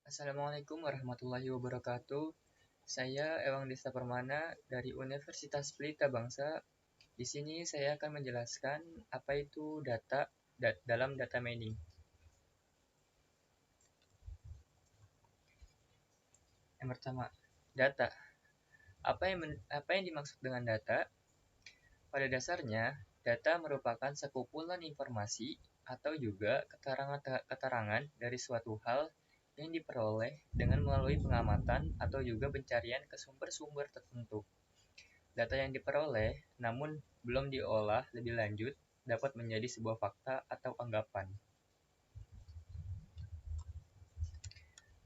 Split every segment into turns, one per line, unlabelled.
Assalamualaikum warahmatullahi wabarakatuh. Saya Ewang Desta Permana dari Universitas Pelita Bangsa. Di sini saya akan menjelaskan apa itu data dalam data mining. Yang pertama, data. Apa yang dimaksud dengan data? Pada dasarnya, data merupakan sekumpulan informasi atau juga keterangan dari suatu hal yang diperoleh dengan melalui pengamatan atau juga pencarian ke sumber-sumber tertentu. Data yang diperoleh, namun belum diolah lebih lanjut, dapat menjadi sebuah fakta atau anggapan.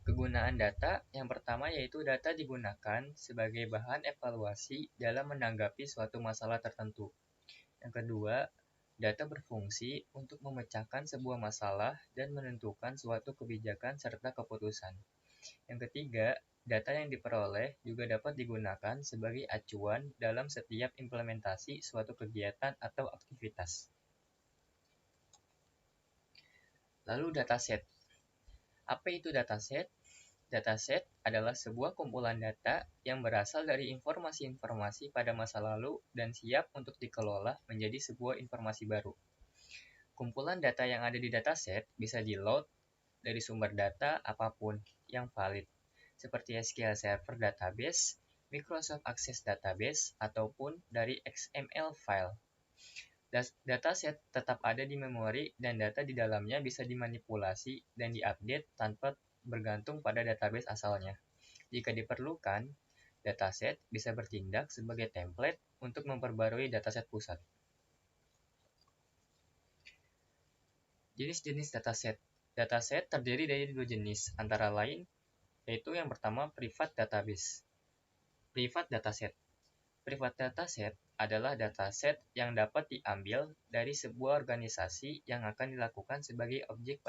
Kegunaan data yang pertama yaitu data digunakan sebagai bahan evaluasi dalam menanggapi suatu masalah tertentu. Yang kedua, data berfungsi untuk memecahkan sebuah masalah dan menentukan suatu kebijakan serta keputusan. Yang ketiga, data yang diperoleh juga dapat digunakan sebagai acuan dalam setiap implementasi suatu kegiatan atau aktivitas. Lalu dataset. Apa itu dataset? Dataset adalah sebuah kumpulan data yang berasal dari informasi-informasi pada masa lalu dan siap untuk dikelola menjadi sebuah informasi baru. Kumpulan data yang ada di dataset bisa di-load dari sumber data apapun yang valid, seperti SQL Server Database, Microsoft Access Database, ataupun dari XML file. Dataset tetap ada di memori dan data di dalamnya bisa dimanipulasi dan diupdate tanpa bergantung pada database asalnya. Jika diperlukan, dataset bisa bertindak sebagai template untuk memperbarui dataset pusat. Jenis-jenis dataset. Dataset terdiri dari dua jenis, antara lain yaitu yang pertama private database. Private dataset. Private dataset adalah dataset yang dapat diambil dari sebuah organisasi yang akan dilakukan sebagai objek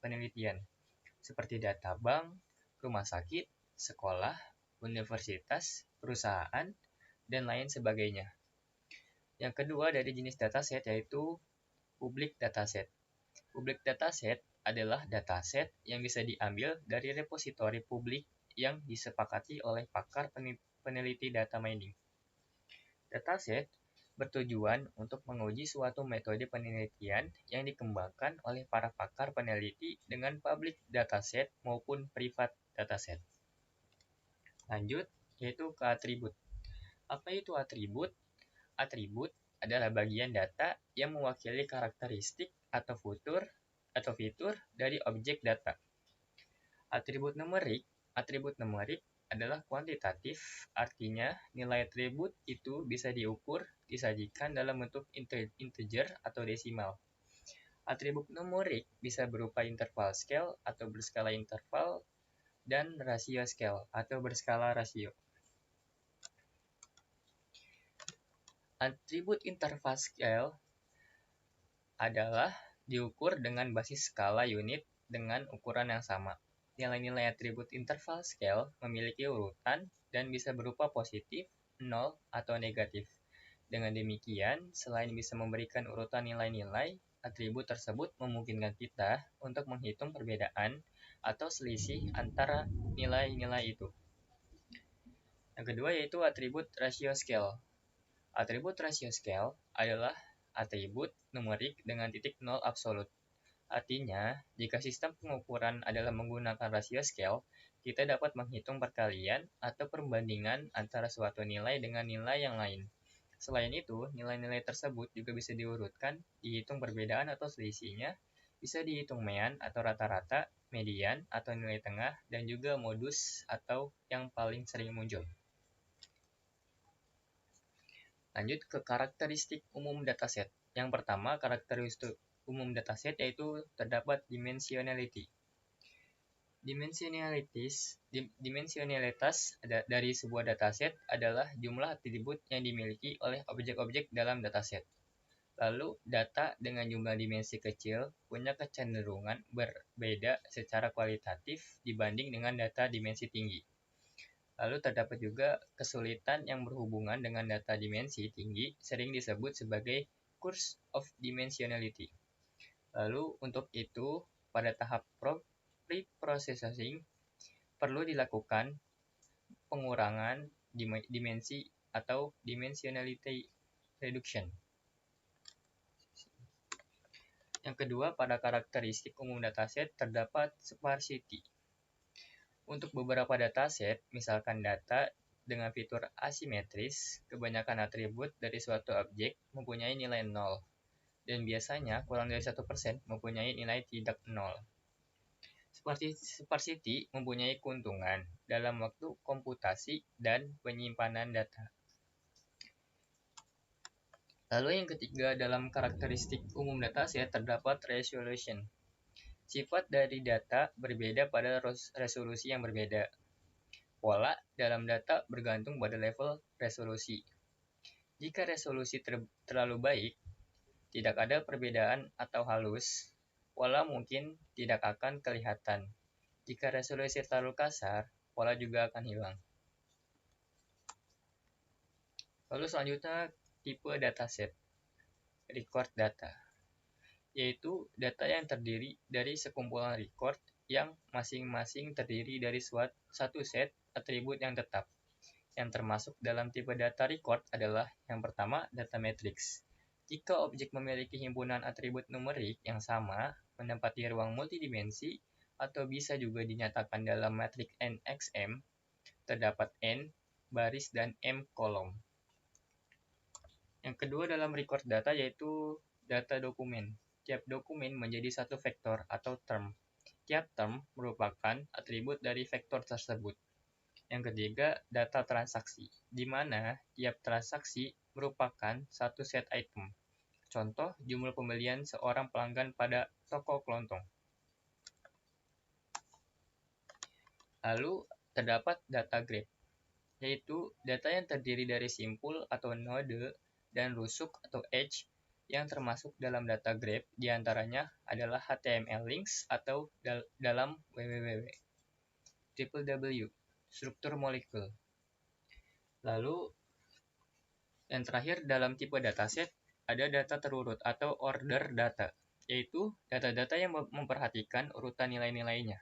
penelitian, seperti data bank, rumah sakit, sekolah, universitas, perusahaan, dan lain sebagainya. Yang kedua dari jenis dataset yaitu public dataset. Public dataset adalah dataset yang bisa diambil dari repositori publik yang disepakati oleh pakar peneliti data mining. Dataset bertujuan untuk menguji suatu metode penelitian yang dikembangkan oleh para pakar peneliti dengan public dataset maupun private dataset. Lanjut, yaitu ke atribut. Apa itu atribut? Atribut adalah bagian data yang mewakili karakteristik atau fitur dari objek data. Atribut numerik adalah kuantitatif, artinya nilai atribut itu bisa diukur, disajikan dalam bentuk integer atau desimal. Atribut numerik bisa berupa interval scale atau berskala interval dan rasio scale atau berskala rasio. Atribut interval scale adalah diukur dengan basis skala unit dengan ukuran yang sama. Nilai-nilai atribut interval scale memiliki urutan dan bisa berupa positif, 0, atau negatif. Dengan demikian, selain bisa memberikan urutan nilai-nilai, atribut tersebut memungkinkan kita untuk menghitung perbedaan atau selisih antara nilai-nilai itu. Yang kedua yaitu atribut ratio scale. Atribut ratio scale adalah atribut numerik dengan titik 0 absolut. Artinya, jika sistem pengukuran adalah menggunakan rasio scale, kita dapat menghitung perkalian atau perbandingan antara suatu nilai dengan nilai yang lain. Selain itu, nilai-nilai tersebut juga bisa diurutkan, dihitung perbedaan atau selisihnya, bisa dihitung mean atau rata-rata, median atau nilai tengah, dan juga modus atau yang paling sering muncul. Lanjut ke karakteristik umum dataset. Yang pertama, karakteristik umum dataset yaitu terdapat dimensionality. Dimensionalitas dari sebuah dataset adalah jumlah atribut yang dimiliki oleh objek-objek dalam dataset. Lalu, data dengan jumlah dimensi kecil punya kecenderungan berbeda secara kualitatif dibanding dengan data dimensi tinggi. Lalu terdapat juga kesulitan yang berhubungan dengan data dimensi tinggi sering disebut sebagai curse of dimensionality. Lalu untuk itu, pada tahap pre-processing, perlu dilakukan pengurangan dimensi atau dimensionality reduction. Yang kedua, pada karakteristik umum dataset terdapat sparsity. Untuk beberapa dataset, misalkan data dengan fitur asimetris, kebanyakan atribut dari suatu objek mempunyai nilai 0, dan biasanya kurang dari 1% mempunyai nilai tidak 0. Sparsity mempunyai keuntungan dalam waktu komputasi dan penyimpanan data. Lalu yang ketiga, dalam karakteristik umum dataset terdapat resolution. Sifat dari data berbeda pada resolusi yang berbeda. Pola dalam data bergantung pada level resolusi. Jika resolusi terlalu baik, tidak ada perbedaan atau halus, pola mungkin tidak akan kelihatan. Jika resolusi terlalu kasar, pola juga akan hilang. Lalu selanjutnya, tipe dataset. Record data, yaitu data yang terdiri dari sekumpulan record yang masing-masing terdiri dari satu set atribut yang tetap. Yang termasuk dalam tipe data record adalah yang pertama, data matrix. Jika objek memiliki himpunan atribut numerik yang sama, menempati ruang multidimensi, atau bisa juga dinyatakan dalam matriks NXM, terdapat N baris dan M kolom. Yang kedua dalam record data yaitu data dokumen. Tiap dokumen menjadi satu vektor atau term. Tiap term merupakan atribut dari vektor tersebut. Yang ketiga, data transaksi, di mana tiap transaksi merupakan satu set item. Contoh, jumlah pembelian seorang pelanggan pada toko kelontong. Lalu, terdapat data graph, yaitu data yang terdiri dari simpul atau node dan rusuk atau edge yang termasuk dalam data graph diantaranya adalah HTML links atau dalam www. Struktur molekul. Lalu yang terakhir dalam tipe dataset ada data terurut atau order data, yaitu data-data yang memperhatikan urutan nilai-nilainya.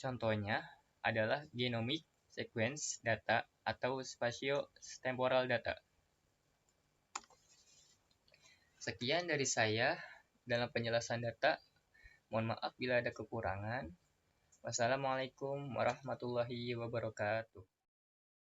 Contohnya adalah genomic sequence data atau spatio-temporal data. Sekian dari saya dalam penjelasan data. Mohon maaf bila ada kekurangan. Wassalamualaikum warahmatullahi wabarakatuh.